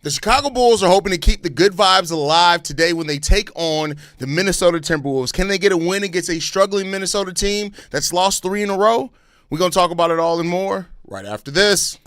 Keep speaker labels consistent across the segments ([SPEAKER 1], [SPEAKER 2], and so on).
[SPEAKER 1] The Chicago Bulls are hoping to keep the good vibes alive today when they take on the Minnesota Timberwolves. Can they get a win against a struggling Minnesota team that's lost 3 in a row? We're going to talk about it all and more right after this.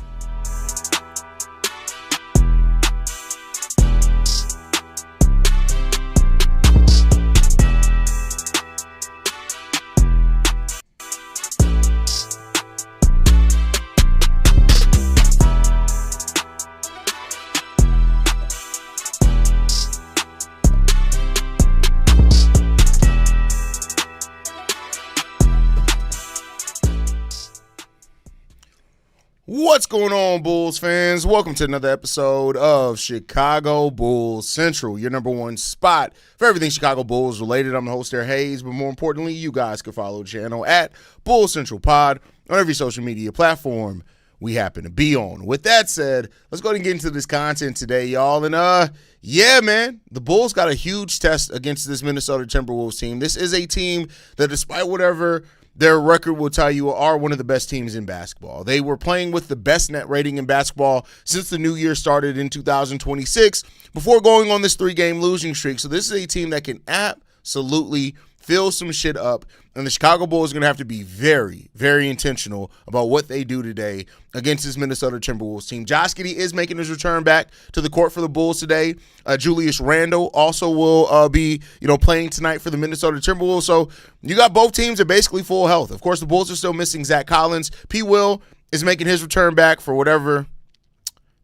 [SPEAKER 1] What's going on, Bulls fans? Welcome to another episode of Chicago Bulls Central, your number one spot for everything Chicago Bulls related. I'm the host there, Hayes, but more importantly, you guys can follow the channel at Bulls Central Pod on every social media platform we happen to be on. With that said, let's go ahead and get into this content today, y'all. And yeah, man, the Bulls got a huge test against this Minnesota Timberwolves team. This is a team that, despite whatever their record will tell you, are one of the best teams in basketball. They were playing with the best net rating in basketball since the new year started in 2026 before going on this 3-game losing streak. So this is a team that can absolutely fill some shit up, and the Chicago Bulls are going to have to be very, very intentional about what they do today against this Minnesota Timberwolves team. Josh Giddey is making his return back to the court for the Bulls today. Julius Randle also will be, playing tonight for the Minnesota Timberwolves. So you got both teams are basically full health. Of course, the Bulls are still missing Zach Collins. P. Will is making his return back for whatever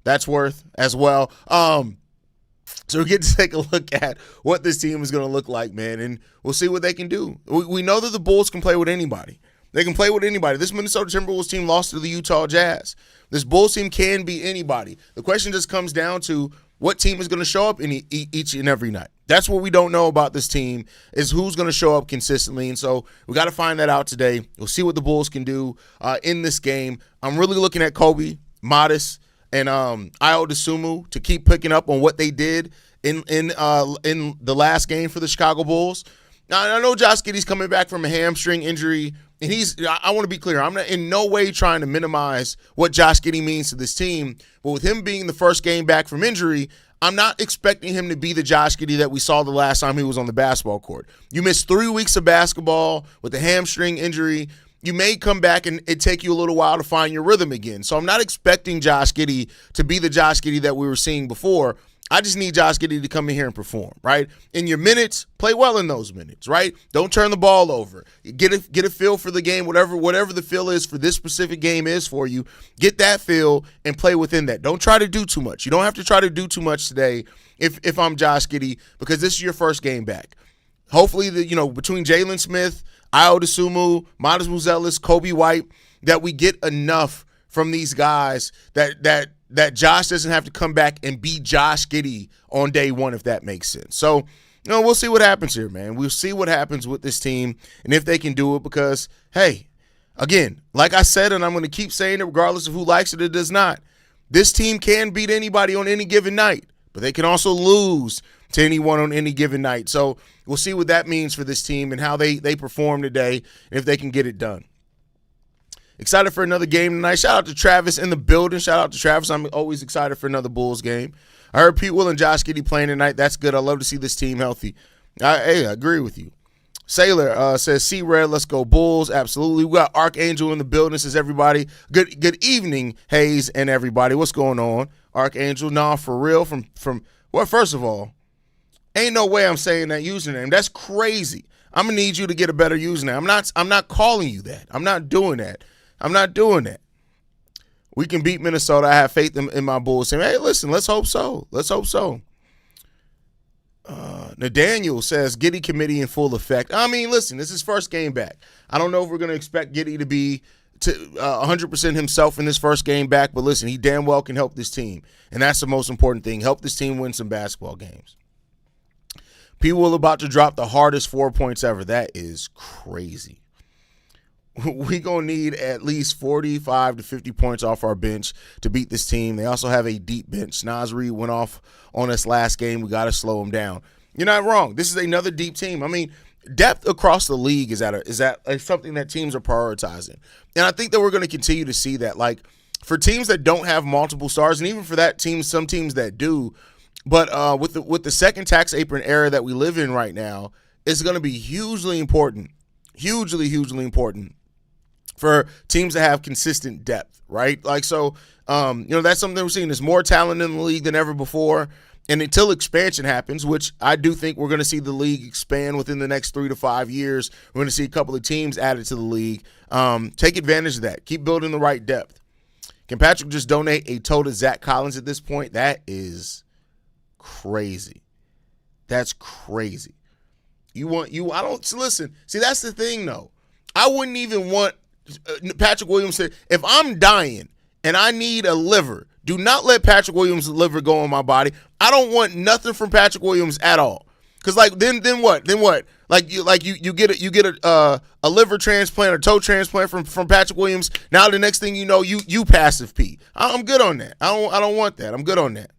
[SPEAKER 1] that's worth as well. So we get to take a look at what this team is going to look like, man, and we'll see what they can do. We know that the Bulls can play with anybody. They can play with anybody. This Minnesota Timberwolves team lost to the Utah Jazz. This Bulls team can be anybody. The question just comes down to what team is going to show up in each and every night. That's what we don't know about this team, is who's going to show up consistently. And so we got to find that out today. We'll see what the Bulls can do in this game. I'm really looking at Kobe, Modest, and Ayo Dosunmu to keep picking up on what they did in the last game for the Chicago Bulls. Now, I know Josh Giddey's coming back from a hamstring injury, and I want to be clear, I'm not in no way trying to minimize what Josh Giddey means to this team, but with him being the first game back from injury, I'm not expecting him to be the Josh Giddey that we saw the last time he was on the basketball court. You missed 3 weeks of basketball with a hamstring injury. You may come back and it take you a little while to find your rhythm again. So I'm not expecting Josh Giddey to be the Josh Giddey that we were seeing before. I just need Josh Giddey to come in here and perform, right? In your minutes, play well in those minutes, right? Don't turn the ball over. Get a feel for the game, whatever the feel is for this specific game is for you. Get that feel and play within that. Don't try to do too much. You don't have to try to do too much today if I'm Josh Giddey, because this is your first game back. Hopefully, between Jalen Smith, Ayo Dosunmu, Modest Muzelis, Kobe White, that we get enough from these guys that Josh doesn't have to come back and be Josh Giddey on day one, if that makes sense. So, we'll see what happens here, man. We'll see what happens with this team and if they can do it, because, hey, again, like I said, and I'm going to keep saying it regardless of who likes it or does not, this team can beat anybody on any given night, but they can also lose to anyone on any given night. So we'll see what that means for this team and how they perform today and if they can get it done. Excited for another game tonight. Shout out to Travis in the building. Shout out to Travis. I'm always excited for another Bulls game. I heard Pete Will and Josh Giddey playing tonight. That's good. I love to see this team healthy. I agree with you. Sailor says, "See red, let's go Bulls." Absolutely. We got Archangel in the building. Says everybody, good evening, Hayes and everybody. What's going on, Archangel? Nah, for real. Well, first of all, ain't no way I'm saying that username. That's crazy. I'm gonna need you to get a better username. I'm not calling you that. I'm not doing that. We can beat Minnesota. I have faith in my Bulls team. Hey, listen, let's hope so. Nathaniel says, Giddey committee in full effect. I mean, listen, this is first game back. I don't know if we're going to expect Giddey to be 100% himself in this first game back, but listen, he damn well can help this team, and that's the most important thing. Help this team win some basketball games. P. Will about to drop the hardest 4 points ever. That is crazy. We going to need at least 45 to 50 points off our bench to beat this team. They also have a deep bench. Naz Reid went off on us last game. We got to slow him down. You're not wrong. This is another deep team. I mean, depth across the league is something that teams are prioritizing. And I think that we're going to continue to see that. Like, for teams that don't have multiple stars, and even for that team, some teams that do, but with the second tax apron era that we live in right now, it's going to be hugely important for teams to have consistent depth, right? Like, so, that's something that we're seeing. There's more talent in the league than ever before. And until expansion happens, which I do think we're going to see the league expand within the next 3 to 5 years, we're going to see a couple of teams added to the league. Take advantage of that. Keep building the right depth. Can Patrick just donate a toe to Zach Collins at this point? That is crazy. That's crazy. I don't listen. See, that's the thing, though. I wouldn't even want Patrick Williams to, if I'm dying and I need a liver, do not let Patrick Williams' liver go in my body. I don't want nothing from Patrick Williams at all. Cause then what? Like you get a liver transplant or toe transplant from Patrick Williams. Now the next thing you know, you passive P. I'm good on that. I don't want that. I'm good on that.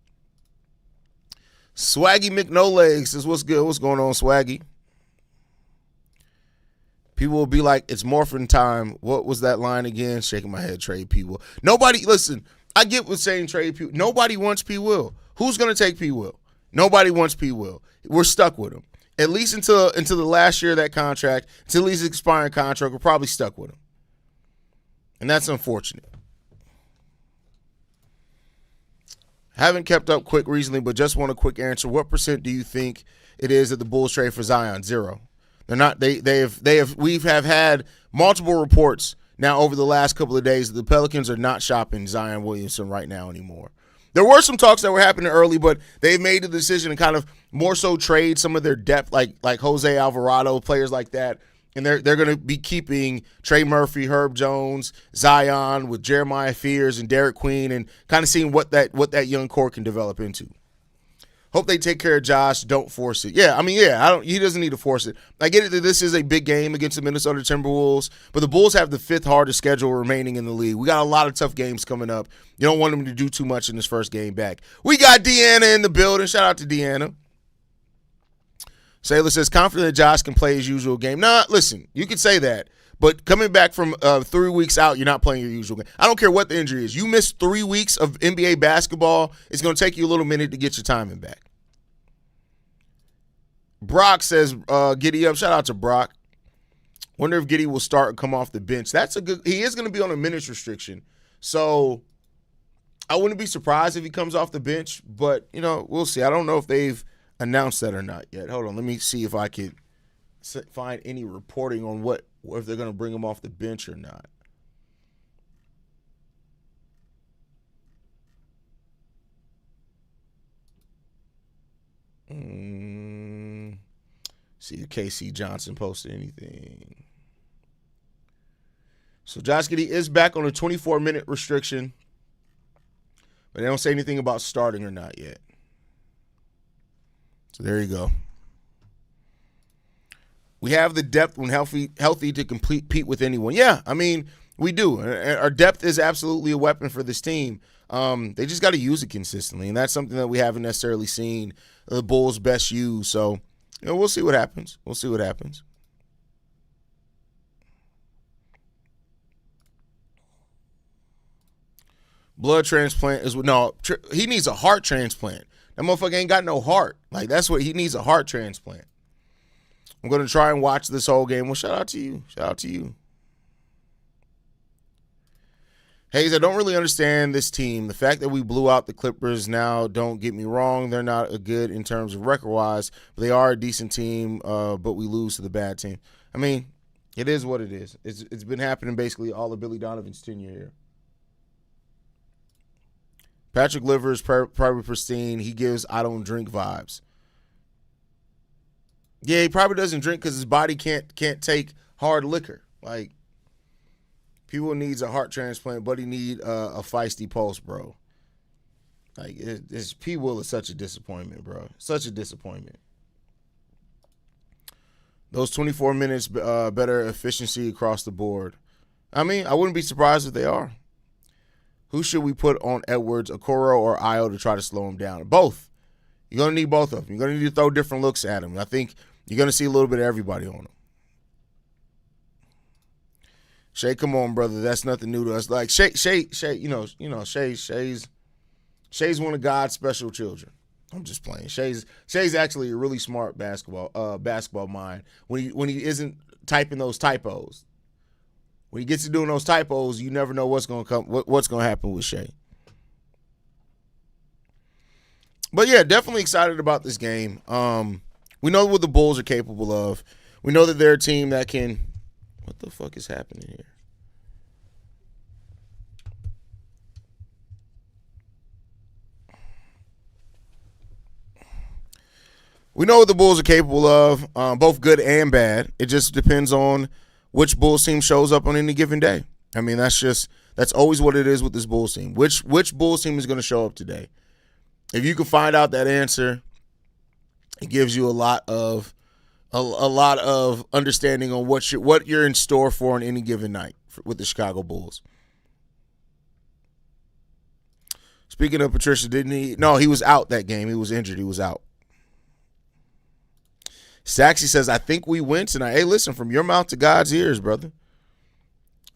[SPEAKER 1] Swaggy McNolegs says, what's good? What's going on, Swaggy? People will be like, it's morphin' time. What was that line again? Shaking my head, trade P. Will. Nobody, listen, I get what's saying trade P. Nobody wants P. Will. Who's going to take P. Will? Nobody wants P. Will. We're stuck with him. At least until the last year of that contract, until his expiring contract, we're probably stuck with him. And that's unfortunate. Haven't kept up quick recently, but just want a quick answer. What % do you think it is that the Bulls trade for Zion? 0. They're not. We've had multiple reports now over the last couple of days that the Pelicans are not shopping Zion Williamson right now anymore. There were some talks that were happening early, but they've made the decision to kind of more so trade some of their depth, like Jose Alvarado, players like that. And they're going to be keeping Trey Murphy, Herb Jones, Zion with Jeremiah Fears and Derek Queen, and kind of seeing what that young core can develop into. Hope they take care of Josh. Don't force it. Yeah, he doesn't need to force it. I get it that this is a big game against the Minnesota Timberwolves, but the Bulls have the 5th hardest schedule remaining in the league. We got a lot of tough games coming up. You don't want them to do too much in this first game back. We got Deanna in the building. Shout out to Deanna. Sailor says, confident that Josh can play his usual game. Nah, listen, you can say that, but coming back from 3 weeks out, you're not playing your usual game. I don't care what the injury is. You missed 3 weeks of NBA basketball. It's going to take you a little minute to get your timing back. Brock says, Giddey up. Shout out to Brock. Wonder if Giddey will start and come off the bench. He is going to be on a minutes restriction. So I wouldn't be surprised if he comes off the bench, but, we'll see. I don't know if they've announced that or not yet. Hold on. Let me see if I could find any reporting on if they're going to bring him off the bench or not. See if KC Johnson posted anything. So Josh Giddey is back on a 24-minute restriction, but they don't say anything about starting or not yet. So there you go. We have the depth when healthy to compete with anyone. Yeah, we do. Our depth is absolutely a weapon for this team. They just got to use it consistently, and that's something that we haven't necessarily seen the Bulls best use. So, we'll see what happens. Blood transplant he needs a heart transplant. That motherfucker ain't got no heart. Like, that's what he needs, a heart transplant. I'm going to try and watch this whole game. Well, shout out to you. Hayes, I don't really understand this team. The fact that we blew out the Clippers now, don't get me wrong, they're not a good in terms of record-wise, but they are a decent team, but we lose to the bad team. It is what it is. It's been happening basically all of Billy Donovan's tenure here. Patrick Liver is probably pristine. He gives I don't drink vibes. Yeah, he probably doesn't drink because his body can't take hard liquor. Like, people needs a heart transplant, but he need a feisty pulse, bro. Like, P. Will is such a disappointment, bro. Such a disappointment. Those 24 minutes, better efficiency across the board. I wouldn't be surprised if they are. Who should we put on Edwards, Okoro, or Ayo to try to slow him down? Both. You're going to need both of them. You're going to need to throw different looks at him. I think you're going to see a little bit of everybody on him. Shay, come on, brother. That's nothing new to us. Like Shay, Shay's one of God's special children. I'm just playing. Shay's actually a really smart basketball mind. When he isn't typing those typos. When he gets to doing those typos, you never know what's gonna happen with Shay. But yeah, definitely excited about this game. We know what the Bulls are capable of. We know that they're a team that can. What the fuck is happening here? We know what the Bulls are capable of, both good and bad. It just depends on which Bulls team shows up on any given day. I mean, that's always what it is with this Bulls team. Which Bulls team is going to show up today? If you can find out that answer, it gives you a lot of understanding on what you're in store for on any given night with the Chicago Bulls. Speaking of Patricia, No, he was out that game. He was injured. He was out. Saxy says, I think we win tonight. Hey, listen, from your mouth to God's ears, brother.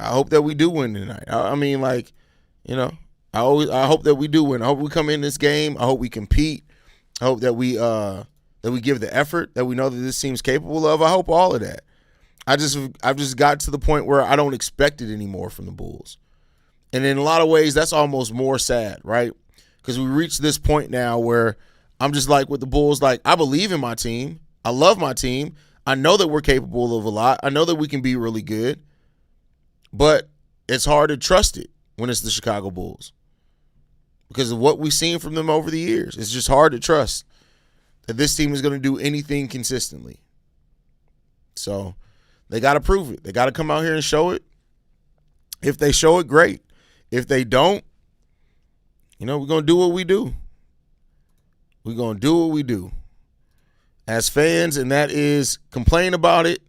[SPEAKER 1] I hope that we do win tonight. I mean, like, I hope that we do win. I hope we come in this game. I hope we compete. I hope that we give the effort that we know that this team's capable of. I hope all of that. I've just got to the point where I don't expect it anymore from the Bulls. And in a lot of ways, that's almost more sad, right? Because we reached this point now where I'm just like with the Bulls, like, I believe in my team. I love my team. I know that we're capable of a lot. I know that we can be really good. But it's hard to trust it when it's the Chicago Bulls because of what we've seen from them over the years. It's just hard to trust that this team is going to do anything consistently. So they got to prove it. They got to come out here and show it. If they show it, great. If they don't, we're going to do what we do. We're going to do what we do as fans, and that is complain about it,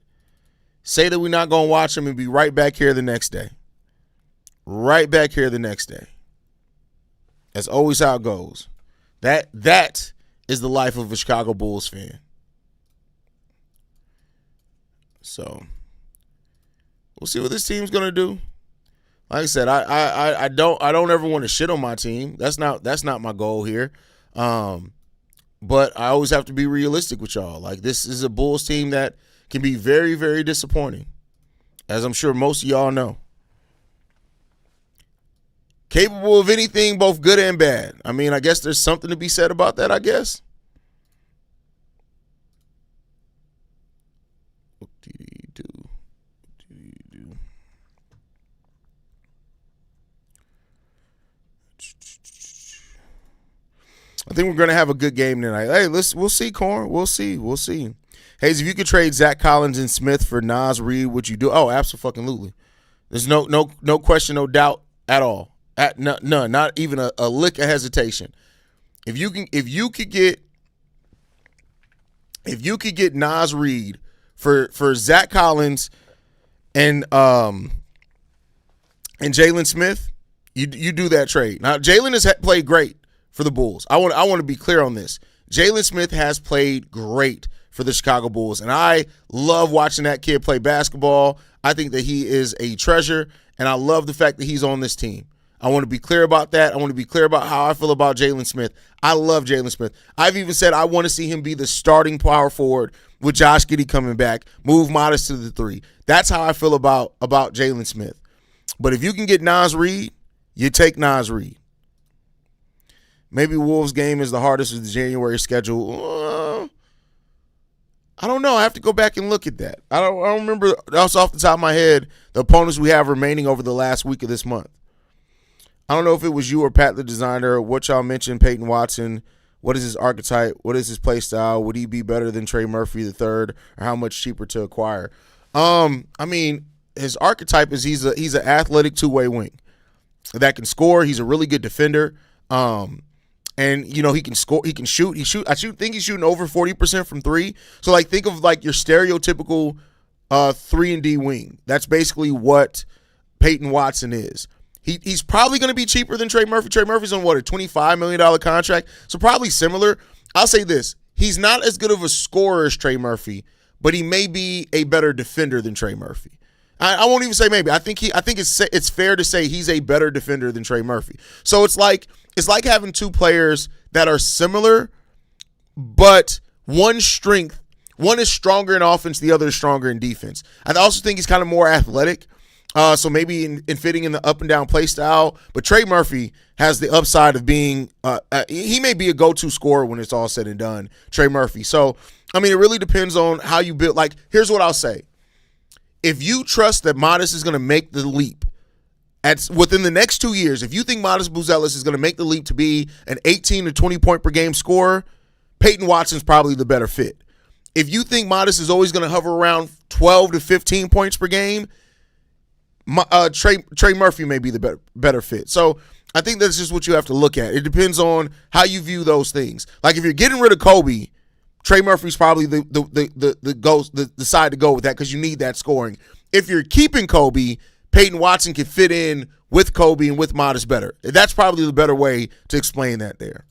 [SPEAKER 1] say that we're not going to watch them, and be right back here the next day. Right back here the next day. That's always how it goes. That is the life of a Chicago Bulls fan. So we'll see what this team's going to do. Like I said, I don't ever want to shit on my team. That's not my goal here. But I always have to be realistic with y'all. Like, this is a Bulls team that can be very, very disappointing, as I'm sure most of y'all know. Capable of anything, both good and bad. I mean, I guess there's something to be said about that, I guess. What do you do? What do you do? I think we're going to have a good game tonight. Hey, we'll see, Corn. We'll see. Hayes, if you could trade Zach Collins and Smith for Naz Reid, would you do? Oh, absolutely. There's no question, no doubt at all. None, not even a lick of hesitation. If you could get Naz Reid for Zach Collins and Jalen Smith, you do that trade. Now Jalen has played great for the Bulls. I want to be clear on this. Jalen Smith has played great for the Chicago Bulls, and I love watching that kid play basketball. I think that he is a treasure, and I love the fact that he's on this team. I want to be clear about that. I want to be clear about how I feel about Jalen Smith. I love Jalen Smith. I've even said I want to see him be the starting power forward with Josh Giddey coming back, move Modest to the 3. That's how I feel about Jalen Smith. But if you can get Naz Reid, you take Naz Reid. Maybe Wolves game is the hardest of the January schedule. I don't know. I have to go back and look at that. I don't remember off the top of my head the opponents we have remaining over the last week of this month. I don't know if it was you or Pat the designer. What y'all mentioned, Peyton Watson. What is his archetype? What is his play style? Would he be better than Trey Murphy III, or how much cheaper to acquire? I mean, his archetype is he's an athletic two-way wing that can score. He's a really good defender. And he can score. He can shoot. I think he's shooting over 40% from 3. So like, think of like your stereotypical 3-and-D wing. That's basically what Peyton Watson is. He's probably going to be cheaper than Trey Murphy. Trey Murphy's on, a $25 million contract? So probably similar. I'll say this. He's not as good of a scorer as Trey Murphy, but he may be a better defender than Trey Murphy. I won't even say maybe. I think it's fair to say he's a better defender than Trey Murphy. So it's like having two players that are similar, but one is stronger in offense, the other is stronger in defense. I also think he's kind of more athletic. So maybe in fitting in the up and down play style, but Trey Murphy has the upside of being he may be a go-to scorer when it's all said and done, Trey Murphy. So, I mean, it really depends on how you build. Like, here's what I'll say. If you trust that Modest is going to make the leap within the next 2 years, if you think Modest Buzelis is going to make the leap to be an 18 to 20 point per game scorer, Peyton Watson's probably the better fit. If you think Modest is always going to hover around 12 to 15 points per game, Trey Murphy may be the better fit. So I think that's just what you have to look at. It depends on how you view those things. Like if you're getting rid of Kobe, Trey Murphy's probably the side to go with that because you need that scoring. If you're keeping Kobe, Peyton Watson can fit in with Kobe and with Modest better. That's probably the better way to explain that there.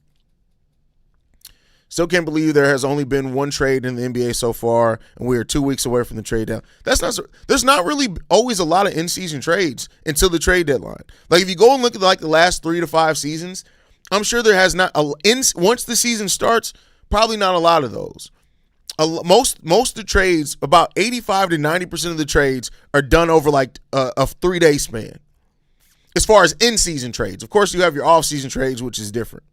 [SPEAKER 1] Still can't believe there has only been one trade in the NBA so far, and we are 2 weeks away from the trade deadline. There's not really always a lot of in-season trades until the trade deadline. Like if you go and look at like the last 3 to 5 seasons, I'm sure there has not once the season starts, probably not a lot of those. Most of the trades, about 85 to 90% of the trades are done over like a 3-day span. As far as in-season trades, of course, you have your off-season trades, which is different.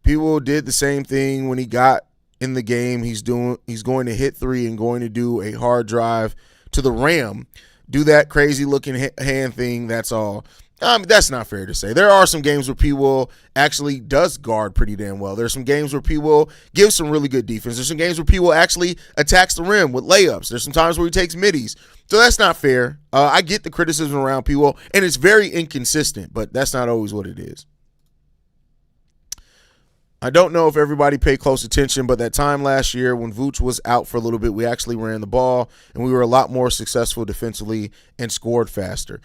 [SPEAKER 1] People did the same thing when he got in the game. He's going to hit three and going to do a hard drive to the rim. Do that crazy looking hand thing. That's all. That's not fair to say. There are some games where P-Will actually does guard pretty damn well. There's some games where P-Will gives some really good defense. There's some games where P-Will actually attacks the rim with layups. There's some times where he takes middies. So that's not fair. I get the criticism around P-Will, and it's very inconsistent, but that's not always what it is. I don't know if everybody paid close attention, but that time last year when Vooch was out for a little bit, we actually ran the ball, and we were a lot more successful defensively and scored faster.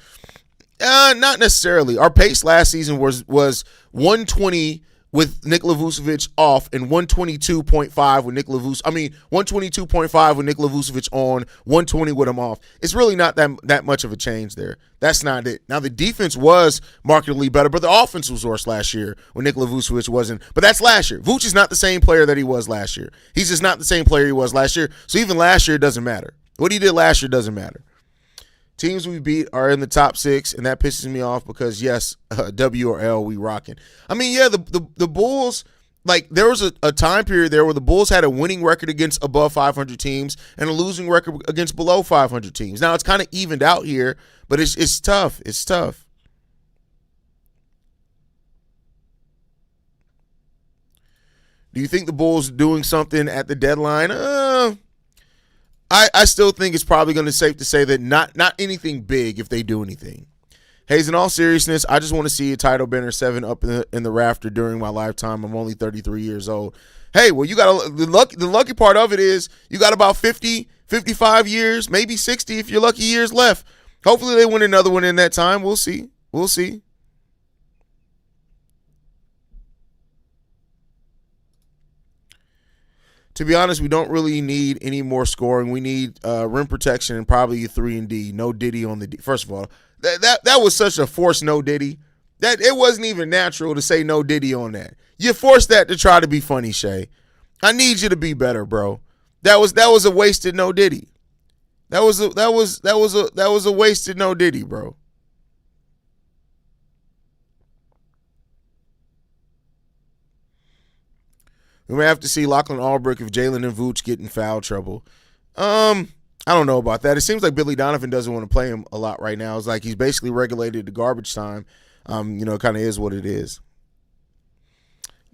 [SPEAKER 1] Not necessarily. Our pace last season was 120 with Nikola Vucevic off and 122.5 with Nikola Vucevic. 122.5 with Nikola Vucevic on, 120 with him off. It's really not that much of a change there. That's not it. Now, the defense was markedly better, but the offense was worse last year when Nikola Vucevic wasn't. But that's last year. Vuce is not the same player that he was last year. He's just not the same player he was last year. So even last year, it doesn't matter. What he did last year doesn't matter. Teams we beat are in the top 6, and that pisses me off because, yes, W or L, we rocking. The Bulls, like, there was a time period there where the Bulls had a winning record against above 500 teams and a losing record against below 500 teams. Now, it's kind of evened out here, but it's tough. It's tough. Do you think the Bulls are doing something at the deadline? I still think it's probably going to be safe to say that not anything big if they do anything. Hayes, in all seriousness, I just want to see a title banner 7 up in the rafter during my lifetime. I'm only 33 years old. Hey, well, you got the lucky part of it is you got about 50, 55 years, maybe 60 if you're lucky years left. Hopefully they win another one in that time. We'll see. We'll see. To be honest, we don't really need any more scoring. We need rim protection and probably a 3-and-D. No Giddey on the D. First of all, that was such a forced no Giddey. That it wasn't even natural to say no Giddey on that. You forced that to try to be funny, Shay. I need you to be better, bro. That was a wasted no Giddey. That was a wasted no Giddey, bro. We may have to see Lachlan Albrecht if Jalen and Vooch get in foul trouble. I don't know about that. It seems like Billy Donovan doesn't want to play him a lot right now. It's like he's basically regulated to garbage time. It kind of is what it is.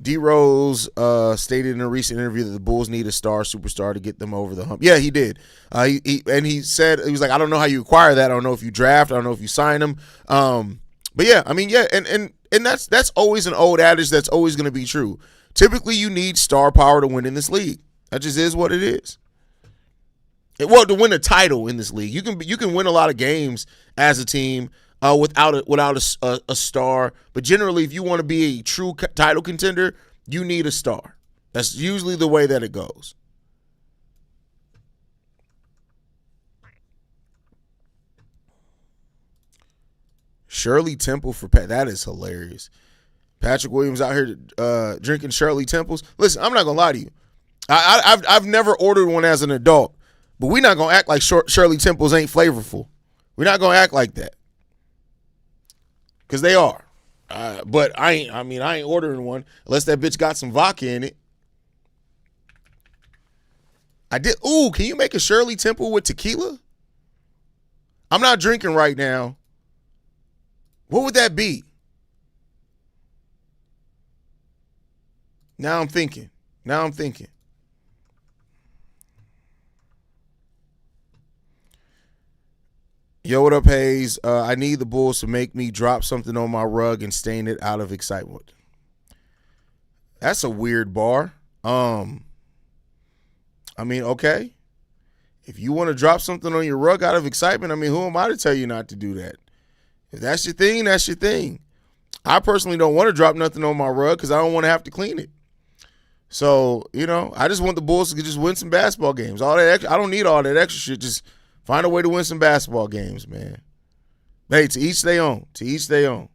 [SPEAKER 1] D Rose stated in a recent interview that the Bulls need a superstar to get them over the hump. Yeah, he did. He said, he was like, I don't know how you acquire that. I don't know if you draft. I don't know if you sign him. But yeah, and that's always an old adage that's always going to be true. Typically, you need star power to win in this league. That just is what it is. To win a title in this league, you can win a lot of games as a team without a star. But generally, if you want to be a true title contender, you need a star. That's usually the way that it goes. Shirley Temple for Pat. That is hilarious. Patrick Williams out here drinking Shirley Temples. Listen, I'm not gonna lie to you. I've never ordered one as an adult, but we're not gonna act like Shirley Temples ain't flavorful. We're not gonna act like that, because they are. But I ain't ordering one unless that bitch got some vodka in it. I did. Ooh, can you make a Shirley Temple with tequila? I'm not drinking right now. What would that be? Now I'm thinking. Yo, what up, Hayes? I need the Bulls to make me drop something on my rug and stain it out of excitement. That's a weird bar. Okay. If you want to drop something on your rug out of excitement, who am I to tell you not to do that? If that's your thing, that's your thing. I personally don't want to drop nothing on my rug because I don't want to have to clean it. So, I just want the Bulls to just win some basketball games. All that extra, I don't need all that extra shit. Just find a way to win some basketball games, man. Hey, to each their own. To each their own.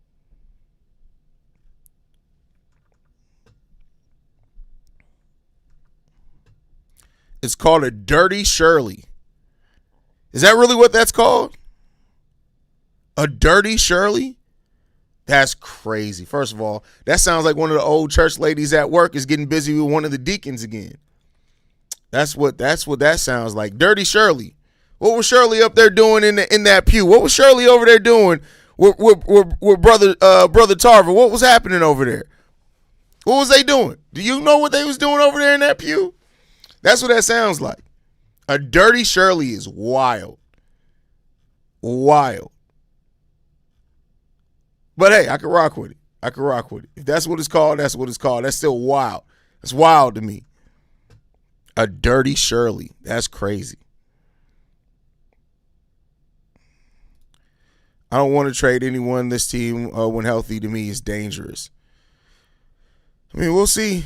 [SPEAKER 1] It's called a Dirty Shirley. Is that really what that's called? A Dirty Shirley? That's crazy. First of all, that sounds like one of the old church ladies at work is getting busy with one of the deacons again. That's what that sounds like. Dirty Shirley. What was Shirley up there doing in that pew? What was Shirley over there doing with brother Tarver? What was happening over there? What was they doing? Do you know what they was doing over there in that pew? That's what that sounds like. A Dirty Shirley is wild. Wild. But hey, I can rock with it. If that's what it's called, that's what it's called. That's still wild. That's wild to me. A Dirty Shirley. That's crazy. I don't want to trade anyone. This team, when healthy, to me is dangerous. We'll see.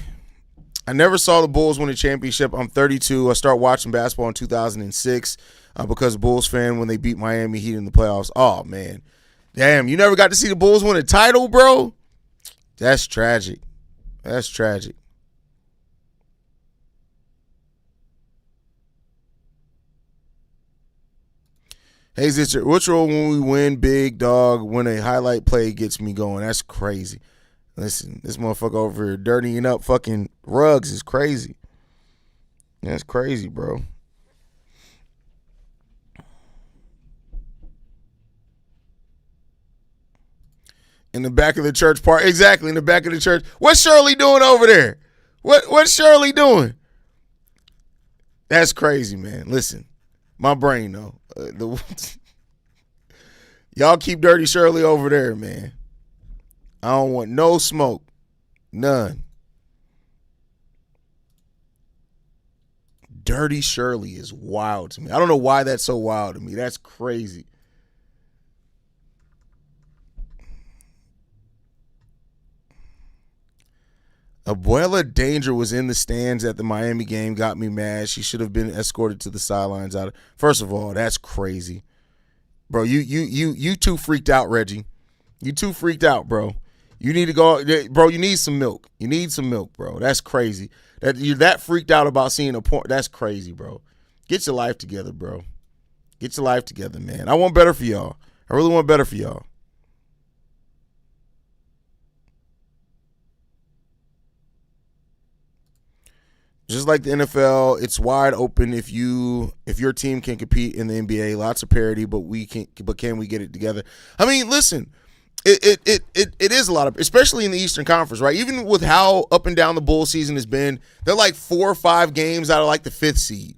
[SPEAKER 1] I never saw the Bulls win a championship. I'm 32. I started watching basketball in 2006 because Bulls fan when they beat Miami Heat in the playoffs. Oh, man. Damn, you never got to see the Bulls win a title, bro? That's tragic. That's tragic. Hey, Zitcher, which role when we win big, dog, when a highlight play gets me going? That's crazy. Listen, this motherfucker over here dirtying up fucking rugs is crazy. That's crazy, bro. In the back of the church park. Exactly, in the back of the church. What's Shirley doing over there? What's Shirley doing? That's crazy, man. Listen, my brain, though. Y'all keep Dirty Shirley over there, man. I don't want no smoke. None. Dirty Shirley is wild to me. I don't know why that's so wild to me. That's crazy. Abuela Danger was in the stands at the Miami game, got me mad. She should have been escorted to the sidelines. First of all, that's crazy. Bro, you too freaked out, Reggie. You too freaked out, bro. You need to go, bro, you need some milk. You need some milk, bro. That's crazy. That you're that freaked out about seeing a porn. That's crazy, bro. Get your life together, bro. Get your life together, man. I want better for y'all. I really want better for y'all. Just like the NFL, it's wide open if your team can compete in the NBA. Lots of parity, but can we get it together? Listen, it is a lot of, especially in the Eastern Conference, right? Even with how up and down the Bull season has been, they're like 4 or 5 games out of like the 5th seed.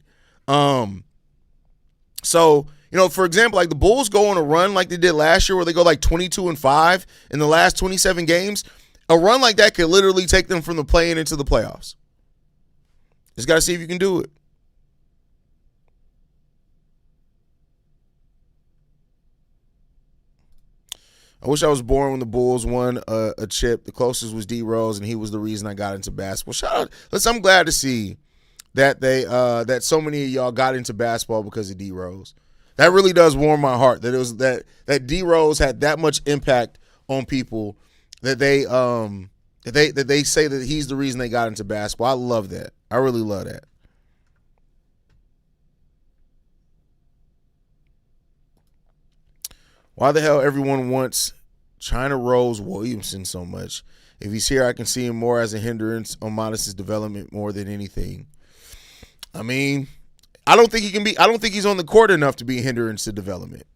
[SPEAKER 1] So, for example, like the Bulls go on a run like they did last year where they go like 22-5 in the last 27 games. A run like that could literally take them from the play-in into the playoffs. Just got to see if you can do it. I wish I was born when the Bulls won a chip. The closest was D Rose, and he was the reason I got into basketball. Shout out! Listen, I'm glad to see that that so many of y'all got into basketball because of D Rose. That really does warm my heart that it was that D Rose had that much impact on people that they say that he's the reason they got into basketball. I love that. I really love that. Why the hell everyone wants China Rose Williamson so much? If he's here, I can see him more as a hindrance on Modest's development more than anything. I mean, I don't think he's on the court enough to be a hindrance to development,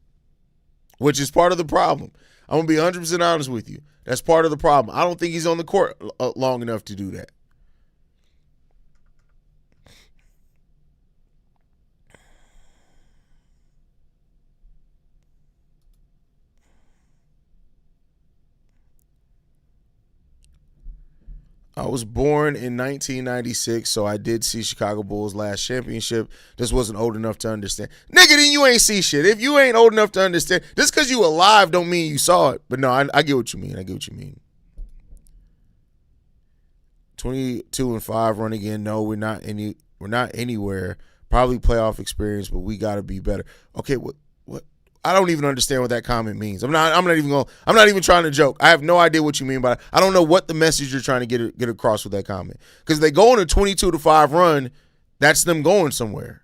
[SPEAKER 1] which is part of the problem. I'm going to be 100% honest with you. That's part of the problem. I don't think he's on the court long enough to do that. I was born in 1996, so I did see Chicago Bulls last championship. Just wasn't old enough to understand. Nigga, then you ain't see shit. If you ain't old enough to understand, just because you alive don't mean you saw it. But no, I get what you mean. 22-5 run again. No, we're not anywhere. Probably playoff experience, but we got to be better. Okay, what? I don't even understand what that comment means. I'm not even trying to joke. I have no idea what you mean by it. I don't know what the message you're trying to get across with that comment. Because they go on a 22-5 run, that's them going somewhere.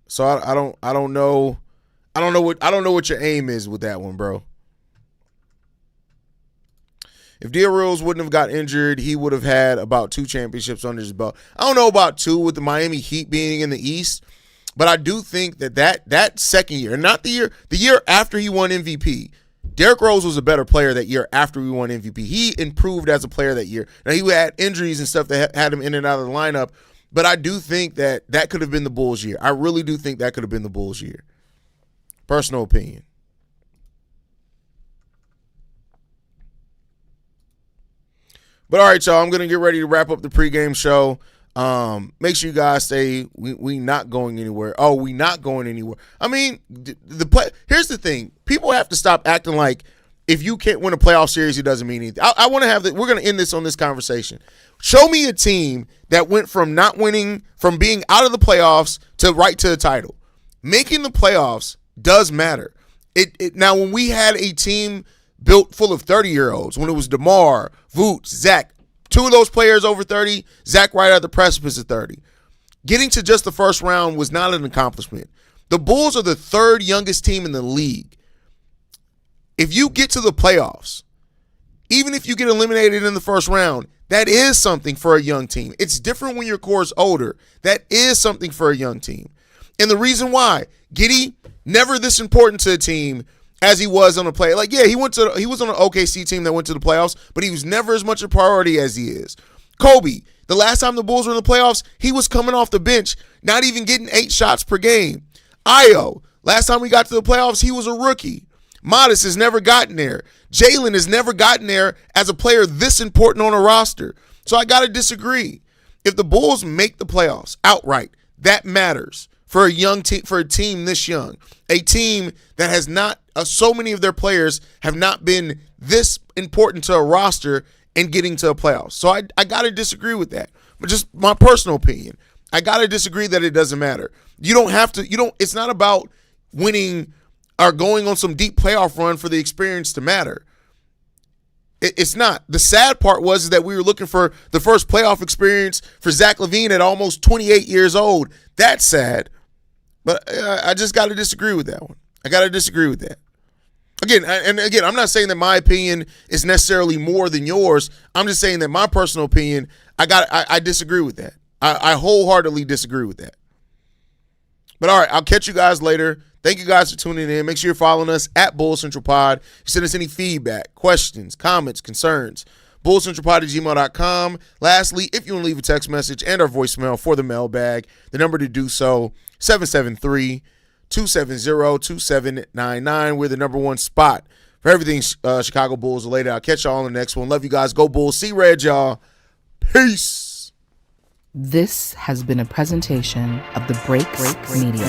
[SPEAKER 1] So I don't know what your aim is with that one, bro. If D Rose wouldn't have got injured, he would have had about 2 championships under his belt. I don't know about 2 with the Miami Heat being in the East. But I do think that second year, not the year after he won MVP, Derrick Rose was a better player that year after we won MVP. He improved as a player that year. Now, he had injuries and stuff that had him in and out of the lineup, but I do think that could have been the Bulls' year. I really do think that could have been the Bulls' year. Personal opinion. But all right, y'all, I'm going to get ready to wrap up the pregame show. Make sure you guys stay. We not going anywhere. Oh, we not going anywhere. I mean, here's the thing. People have to stop acting like if you can't win a playoff series, it doesn't mean anything. I want to have that. We're going to end this on this conversation. Show me a team that went from not winning, from being out of the playoffs to right to the title. Making the playoffs does matter. Now, when we had a team built full of 30-year-olds, when it was DeMar, Vooch, Zach, 2 of those players over 30, Zach right at the precipice of 30. Getting to just the first round was not an accomplishment. The Bulls are the 3rd youngest team in the league. If you get to the playoffs, even if you get eliminated in the first round, that is something for a young team. It's different when your core is older. That is something for a young team. And the reason why, Giddey, never this important to a team as he was on the play. Like, yeah, he was on an OKC team that went to the playoffs, but he was never as much a priority as he is. Kobe, the last time the Bulls were in the playoffs, he was coming off the bench, not even getting 8 shots per game. Io, last time we got to the playoffs, he was a rookie. Modest has never gotten there. Jalen has never gotten there as a player this important on a roster. So I got to disagree. If the Bulls make the playoffs outright, that matters for a young team, for a team this young, a team that has not, so many of their players have not been this important to a roster and getting to a playoffs. So I got to disagree with that. But just my personal opinion, I got to disagree that it doesn't matter. You don't have to, it's not about winning or going on some deep playoff run for the experience to matter. It's not. The sad part was that we were looking for the first playoff experience for Zach LaVine at almost 28 years old. That's sad. But I just got to disagree with that one. I got to disagree with that. Again, I'm not saying that my opinion is necessarily more than yours. I'm just saying that my personal opinion, I disagree with that. I wholeheartedly disagree with that. But all right, I'll catch you guys later. Thank you guys for tuning in. Make sure you're following us at Bulls Central Pod. You send us any feedback, questions, comments, concerns. BullsCentralPod@gmail.com. Lastly, if you want to leave a text message and our voicemail for the mailbag, the number to do so, 773-270-2799. We're the number 1 spot for everything Chicago Bulls related. I'll catch y'all on the next one. Love you guys. Go Bulls. See red, y'all. Peace.
[SPEAKER 2] This has been a presentation of the Break Media.